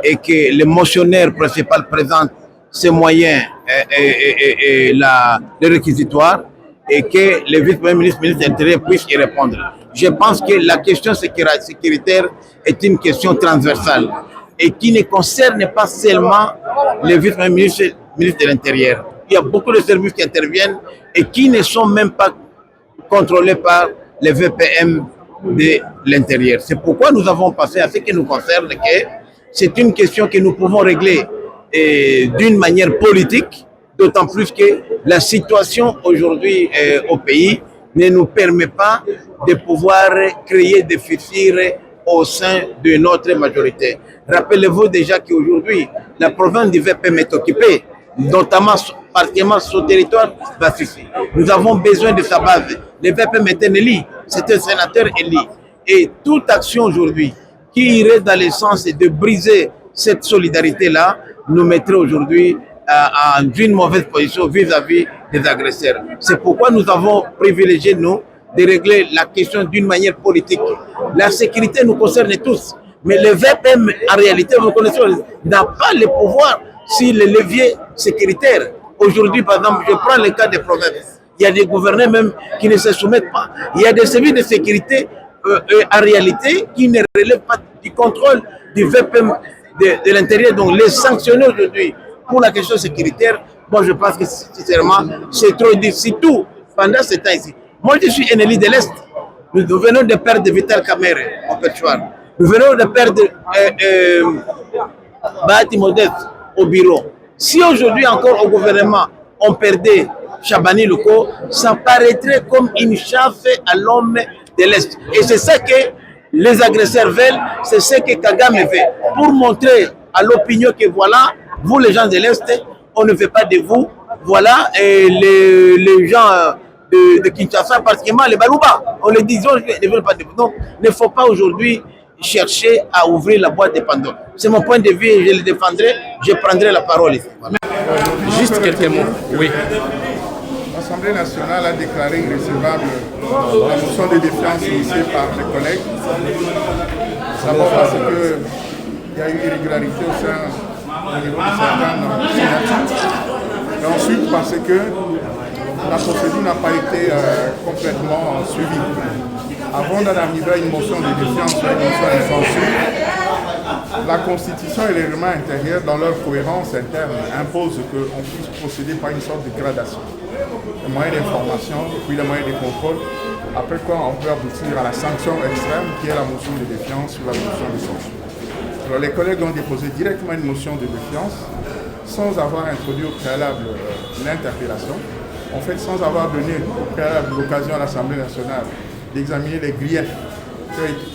et que le motionnaire principal présente ses moyens et le réquisitoire et que le vice-ministre, ministre de l'Intérieur puisse y répondre. Je pense que la question sécuritaire est une question transversale et qui ne concerne pas seulement le vice-ministre, ministre de l'Intérieur. Il y a beaucoup de services qui interviennent et qui ne sont même pas contrôlés par les VPM de l'Intérieur. C'est pourquoi nous avons pensé à ce qui nous concerne que c'est une question que nous pouvons régler d'une manière politique, d'autant plus que la situation aujourd'hui au pays ne nous permet pas de pouvoir créer des fissures au sein de notre majorité. Rappelez-vous déjà qu'aujourd'hui, la province du VPM est occupée, notamment partiellement son territoire pacifique. Nous avons besoin de sa base. Le VPM est un élu, c'est un sénateur élu. Et toute action aujourd'hui qui irait dans le sens de briser cette solidarité-là nous mettrait aujourd'hui en une mauvaise position vis-à-vis des agresseurs. C'est pourquoi nous avons privilégié, nous, de régler la question d'une manière politique. La sécurité nous concerne tous, mais le VPM, en réalité, vous connaissez, n'a pas le pouvoir sur les leviers sécuritaires. Aujourd'hui, par exemple, je prends le cas des provinces. Il y a des gouverneurs même qui ne se soumettent pas. Il y a des services de sécurité, en réalité, qui ne relèvent pas du contrôle du VPM de l'intérieur. Donc, les sanctionner aujourd'hui pour la question sécuritaire, bon, je pense que, sincèrement, c'est trop difficile. Tout pendant ce temps ici. Moi, je suis un élu de l'Est. Nous venons de perdre Vital Kamerhe au Pêchoir. Nous venons de perdre Bahati Modeste au bureau. Si aujourd'hui encore au gouvernement, on perdait Chabani Loko, ça paraîtrait comme une chasse à l'homme de l'Est. Et c'est ça que les agresseurs veulent, c'est ce que Kagame fait. Pour montrer à l'opinion que voilà, vous les gens de l'Est, on ne veut pas de vous. Voilà, et les gens de Kinshasa, particulièrement les Balouba, on les dit, ils ne veulent pas de vous. Donc, il ne faut pas aujourd'hui chercher à ouvrir la boîte de Pandore. C'est mon point de vue et je le défendrai, je prendrai la parole ici. Juste quelques mots. Oui. L'Assemblée nationale a déclaré irrécevable la motion de défiance initiée par mes collègues. D'abord parce qu'il y a eu irrégularité au niveau de certaines signatures. Et ensuite parce que la procédure n'a pas été complètement suivie. Avant d'en arriver à une motion de défiance ou une motion de censure, la Constitution et les règlements intérieurs, dans leur cohérence interne, imposent qu'on puisse procéder par une sorte de gradation. Les moyens d'information, puis les moyens de contrôle, après quoi on peut aboutir à la sanction extrême qui est la motion de défiance ou la motion de censure. Alors les collègues ont déposé directement une motion de défiance sans avoir introduit au préalable l'interpellation, en fait sans avoir donné au préalable l'occasion à l'Assemblée nationale d'examiner les griefs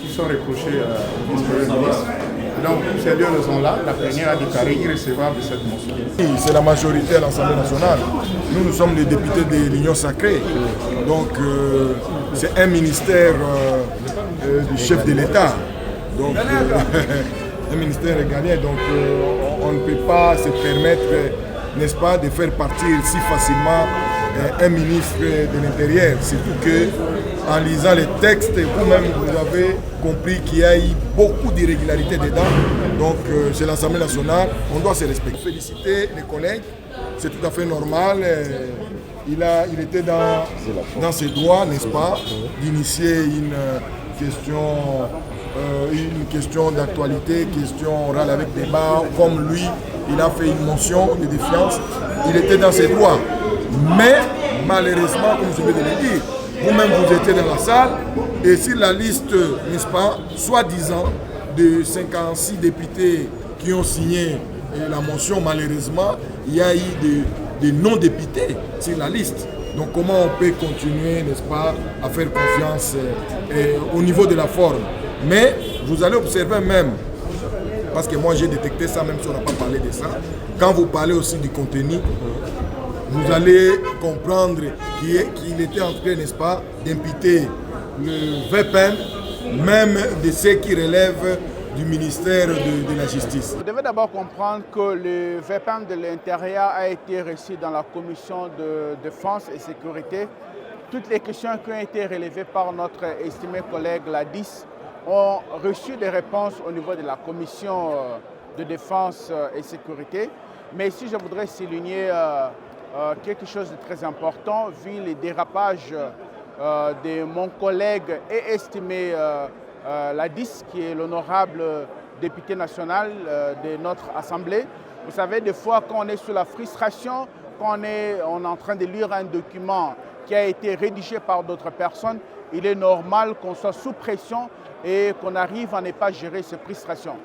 qui sont reprochés au vice-premier ministre. Donc, pour ces deux raisons-là, la plénière a déclaré irrécévable cette motion. C'est la majorité à l'Assemblée nationale. Nous sommes les députés de l'Union sacrée. Donc, c'est un ministère du chef de l'État. Donc, un ministère régalien. Donc, on ne peut pas se permettre, n'est-ce pas, de faire partir si facilement un ministre de l'Intérieur. Surtout que, en lisant les textes, vous-même, vous avez compris qu'il y a eu beaucoup d'irrégularités dedans. Donc, c'est l'Assemblée nationale, on doit se respecter. Féliciter les collègues, c'est tout à fait normal. Il était dans ses droits, n'est-ce pas, d'initier une question d'actualité, question orale avec débat. Comme lui, il a fait une motion de défiance. Il était dans ses droits. Mais, malheureusement, comme je viens de le dire, vous-même, vous étiez dans la salle, et sur la liste, n'est-ce pas, soi-disant, de 56 députés qui ont signé la motion, malheureusement, il y a eu des non-députés sur la liste. Donc, comment on peut continuer, n'est-ce pas, à faire confiance au niveau de la forme. Mais, vous allez observer même, parce que moi j'ai détecté ça, même si on n'a pas parlé de ça, quand vous parlez aussi du contenu, vous allez comprendre qu'il était en train, n'est-ce pas, d'imputer le VPM, même de ceux qui relèvent du ministère de la Justice. Vous devez d'abord comprendre que le VPM de l'Intérieur a été reçu dans la commission de défense et sécurité. Toutes les questions qui ont été relevées par notre estimé collègue Ladis ont reçu des réponses au niveau de la commission de défense et sécurité. Mais ici, je voudrais souligner quelque chose de très important, vu les dérapages de mon collègue et estimé Ladis, qui est l'honorable député national de notre Assemblée. Vous savez, des fois, quand on est sous la frustration, quand on est en train de lire un document qui a été rédigé par d'autres personnes, il est normal qu'on soit sous pression et qu'on arrive à ne pas gérer ces frustrations.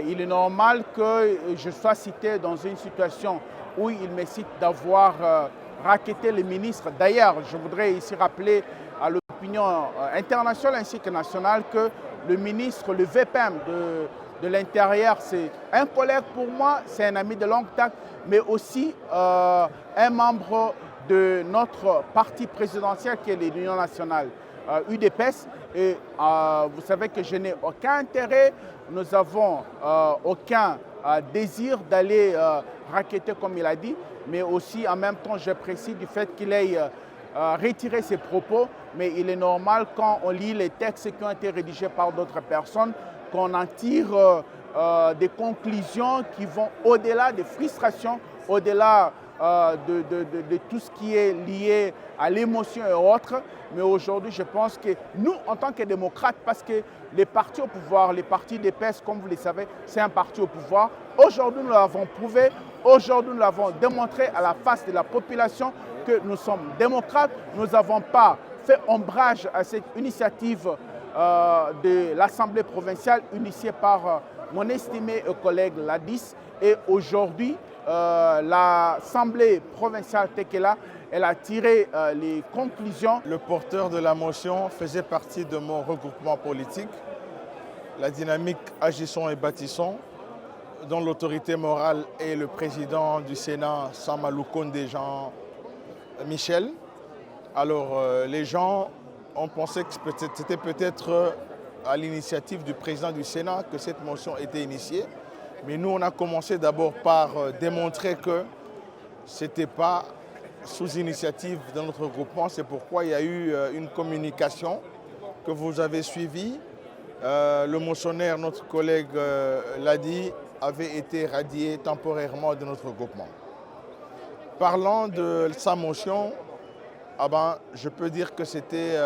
Il est normal que je sois cité dans une situation où il me cite d'avoir racketté les ministres. D'ailleurs, je voudrais ici rappeler à l'opinion internationale ainsi que nationale que le ministre, le VPM de l'Intérieur, c'est un collègue pour moi, c'est un ami de longue date, mais aussi un membre de notre parti présidentiel qui est l'Union nationale, UDPS. Et vous savez que je n'ai aucun intérêt, nous n'avons aucun désir d'aller racketter comme il a dit, mais aussi en même temps j'apprécie du fait qu'il ait retiré ses propos, mais il est normal quand on lit les textes qui ont été rédigés par d'autres personnes, qu'on en tire des conclusions qui vont au-delà des frustrations, au-delà de tout ce qui est lié à l'émotion et autres. Mais aujourd'hui, je pense que nous, en tant que démocrates, parce que les partis au pouvoir, les partis d'EPS, comme vous le savez, c'est un parti au pouvoir. Aujourd'hui, nous l'avons prouvé. Aujourd'hui, nous l'avons démontré à la face de la population que nous sommes démocrates. Nous n'avons pas fait ombrage à cette initiative de l'Assemblée provinciale initiée par mon estimé collègue Ladis. Et aujourd'hui, l'Assemblée provinciale Tekela, elle a tiré les conclusions. Le porteur de la motion faisait partie de mon regroupement politique, la dynamique Agissons et Bâtissons, dont l'autorité morale est le président du Sénat, Samalou Kondé Jean-Michel. Alors les gens ont pensé que c'était peut-être à l'initiative du président du Sénat que cette motion était initiée. Mais nous, on a commencé d'abord par démontrer que ce n'était pas sous initiative de notre groupement. C'est pourquoi il y a eu une communication que vous avez suivie. Le motionnaire, notre collègue l'a dit, avait été radié temporairement de notre groupement. Parlant de sa motion, je peux dire que c'était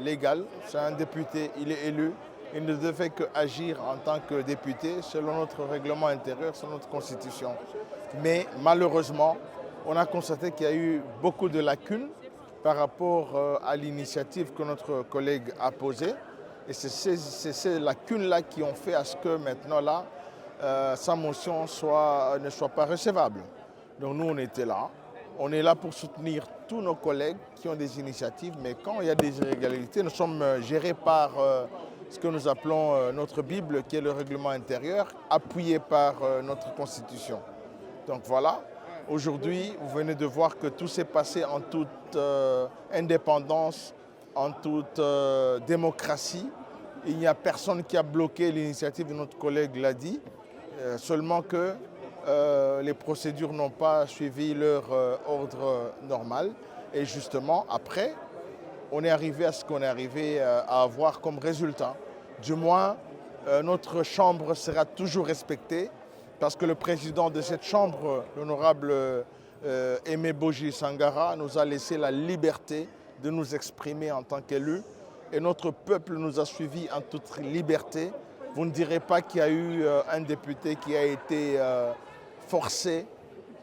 légal. C'est un député, il est élu. Il ne devait qu'agir en tant que député selon notre règlement intérieur, selon notre constitution. Mais malheureusement, on a constaté qu'il y a eu beaucoup de lacunes par rapport à l'initiative que notre collègue a posée. Et c'est ces lacunes-là qui ont fait à ce que maintenant là, sa motion ne soit pas recevable. Donc nous, on était là. On est là pour soutenir tous nos collègues qui ont des initiatives, mais quand il y a des irrégularités, nous sommes gérés par ce que nous appelons notre Bible, qui est le règlement intérieur, appuyé par notre Constitution. Donc voilà, aujourd'hui, vous venez de voir que tout s'est passé en toute indépendance, en toute démocratie. Il n'y a personne qui a bloqué l'initiative de notre collègue l'a dit, seulement que les procédures n'ont pas suivi leur ordre normal. Et justement, après, on est arrivé à ce qu'on est arrivé à avoir comme résultat. Du moins, notre chambre sera toujours respectée parce que le président de cette chambre, l'honorable Aimé Boji Sangara, nous a laissé la liberté de nous exprimer en tant qu'élus. Et notre peuple nous a suivis en toute liberté. Vous ne direz pas qu'il y a eu un député qui a été forcé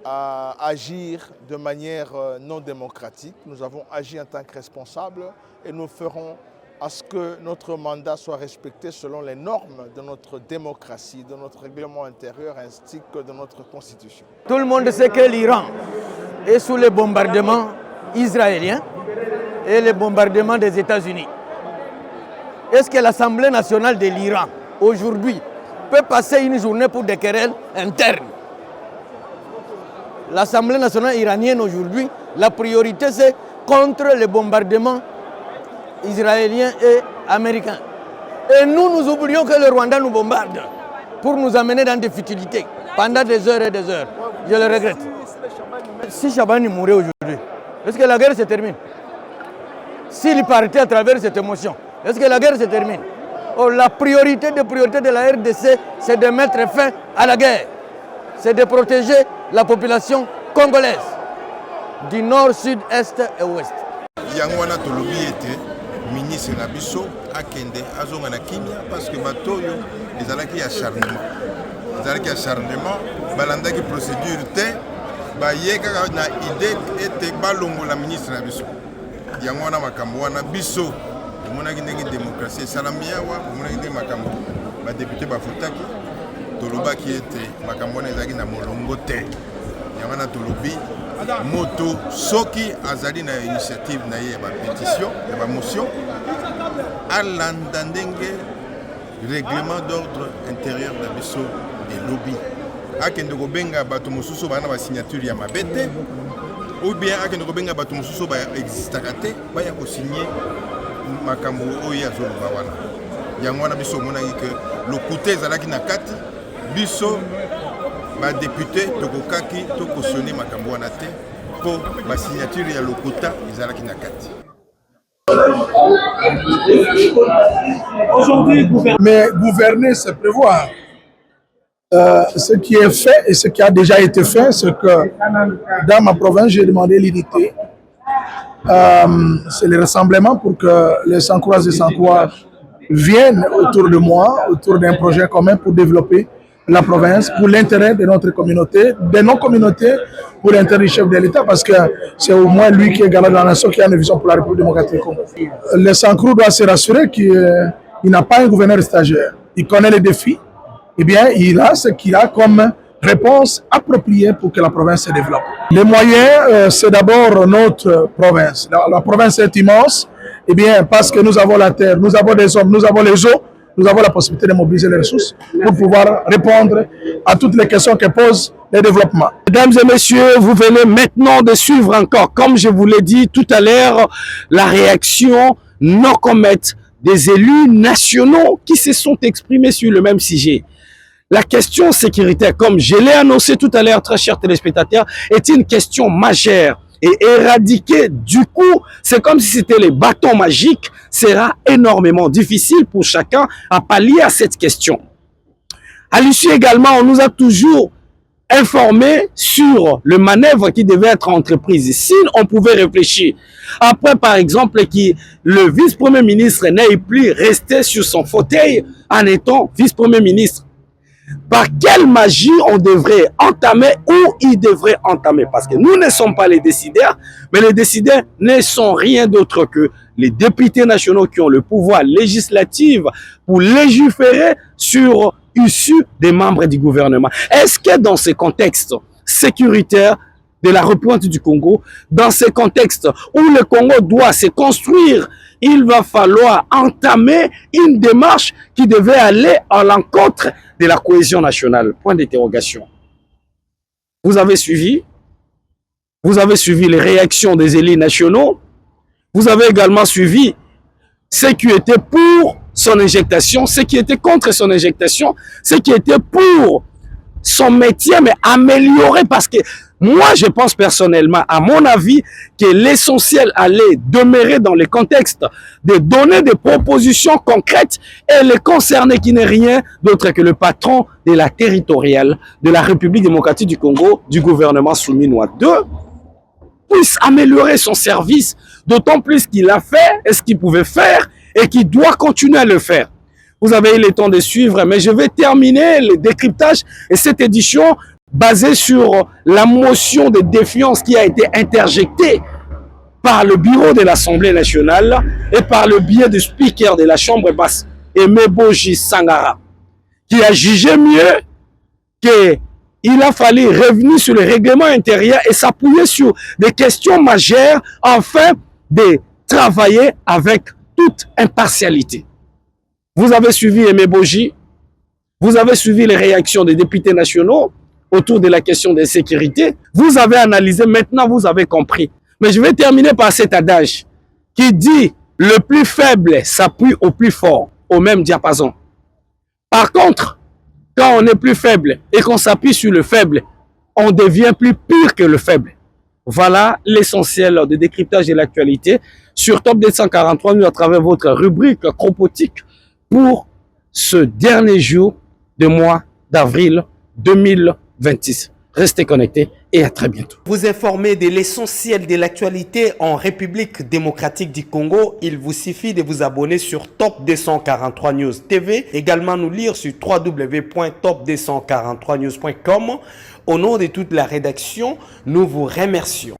à agir de manière non démocratique. Nous avons agi en tant que responsables et nous ferons à ce que notre mandat soit respecté selon les normes de notre démocratie, de notre règlement intérieur ainsi que de notre constitution. Tout le monde sait que l'Iran est sous les bombardements israéliens et les bombardements des États-Unis. Est-ce que l'Assemblée nationale de l'Iran, aujourd'hui, peut passer une journée pour des querelles internes? L'Assemblée nationale iranienne aujourd'hui, la priorité c'est contre les bombardements israéliens et américains. Et nous oublions que le Rwanda nous bombarde pour nous amener dans des futilités pendant des heures et des heures. Je le regrette. Si Chabani mourait aujourd'hui, est-ce que la guerre se termine? S'il partait à travers cette émotion, est-ce que la guerre se termine? Oh, la priorité de la RDC, c'est de mettre fin à la guerre. C'est de protéger la population congolaise du nord, sud, est et ouest. Yangwana tolobi ete ministre na biso akende azonga na kimia parce que batoyo ezalaki acharnement. Ezalaki acharnement, balandaki procédure te, bayeka na idée ete balongola ministre na biso. Yangwana makambo wana biso omonaki ndenge démocratie esalami awa omonaki ndenge makambo badepute bafutaki tolobaki ete makambo wana ezalaki na molongo te yango wana tolobi moto soki azali na initiative na ye ya bapétition ya bamotion alanda ndenge règlement d'ordre intérieur na biso elobi akende kobenga bato mosusu bana basignature ya mabe te ou bien akende kobenga bato mosusu baexistaka te baya kosigner makambo oyo azoloba wana yango wana biso omonaki ke lokute ezalaki na kati biso badepute tokokaki tokosione makambo wana te mpo basignature ya lokuta ezalaki na kati. Mais gouverner, c'est prévoir. Ce qui est fait et ce qui a déjà été fait, c'est que dans ma province, j'ai demandé l'unité. C'est le rassemblement pour que les Sankouras et Sankouras viennent autour de moi, autour d'un projet commun pour développer la province, pour l'intérêt de notre communauté, de nos communautés, pour l'intérêt du chef de l'État, parce que c'est au moins lui qui est garant de la nation, qui a une vision pour la République démocratique du Congo. Le Sankrou doit se rassurer qu'il n'a pas un gouverneur stagiaire. Il connaît les défis, eh bien, il a ce qu'il a comme réponse appropriée pour que la province se développe. Les moyens, c'est d'abord notre province. La province est immense, eh bien, parce que nous avons la terre, nous avons des hommes, nous avons les eaux, nous avons la possibilité de mobiliser les ressources pour pouvoir répondre à toutes les questions que pose le développement. Mesdames et messieurs, vous venez maintenant de suivre encore, comme je vous l'ai dit tout à l'heure, la réaction non commette des élus nationaux qui se sont exprimés sur le même sujet. La question sécuritaire, comme je l'ai annoncé tout à l'heure, très chers téléspectateurs, est une question majeure. Et éradiquer, du coup, c'est comme si c'était les bâtons magiques, sera énormément difficile pour chacun à pallier à cette question. À l'issue également, on nous a toujours informé sur le manœuvre qui devait être entreprise. Si on pouvait réfléchir, après par exemple, que le vice-premier ministre n'ait plus resté sur son fauteuil en étant vice-premier ministre, par quelle magie on devrait entamer ou il devrait entamer? Parce que nous ne sommes pas les décideurs, mais les décideurs ne sont rien d'autre que les députés nationaux qui ont le pouvoir législatif pour légiférer sur issus des membres du gouvernement. Est-ce que dans ce contexte sécuritaire de la République du Congo, dans ce contexte où le Congo doit se construire, il va falloir entamer une démarche qui devait aller à l'encontre de la cohésion nationale. Point d'interrogation. Vous avez suivi les réactions des élus nationaux. Vous avez également suivi ceux qui étaient pour son injectation, ceux qui étaient contre son injectation, ceux qui étaient pour son métier, mais amélioré, parce que moi, je pense personnellement, à mon avis, que l'essentiel allait demeurer dans le contexte de donner des propositions concrètes et les concerner qui n'est rien d'autre que le patron de la territoriale de la République démocratique du Congo, du gouvernement souminois 2, puisse améliorer son service, d'autant plus qu'il a fait et ce qu'il pouvait faire et qu'il doit continuer à le faire. Vous avez eu le temps de suivre, mais je vais terminer le décryptage et cette édition basée sur la motion de défiance qui a été interjectée par le bureau de l'Assemblée nationale et par le biais du speaker de la Chambre basse, Aimé Boji Sangara, qui a jugé mieux qu'il a fallu revenir sur le règlement intérieur et s'appuyer sur des questions majeures afin de travailler avec toute impartialité. Vous avez suivi Aimé Boji, vous avez suivi les réactions des députés nationaux autour de la question de sécurité. Vous avez analysé, maintenant vous avez compris. Mais je vais terminer par cet adage qui dit « Le plus faible s'appuie au plus fort, au même diapason ». Par contre, quand on est plus faible et qu'on s'appuie sur le faible, on devient plus pur que le faible. Voilà l'essentiel de décryptage de l'actualité sur Top 243, nous à travers votre rubrique Cropotique pour ce dernier jour du mois d'avril 2026. Restez connectés et à très bientôt. Vous informer de l'essentiel de l'actualité en République démocratique du Congo, il vous suffit de vous abonner sur Top 243 News TV, également nous lire sur www.top243news.com. Au nom de toute la rédaction, nous vous remercions.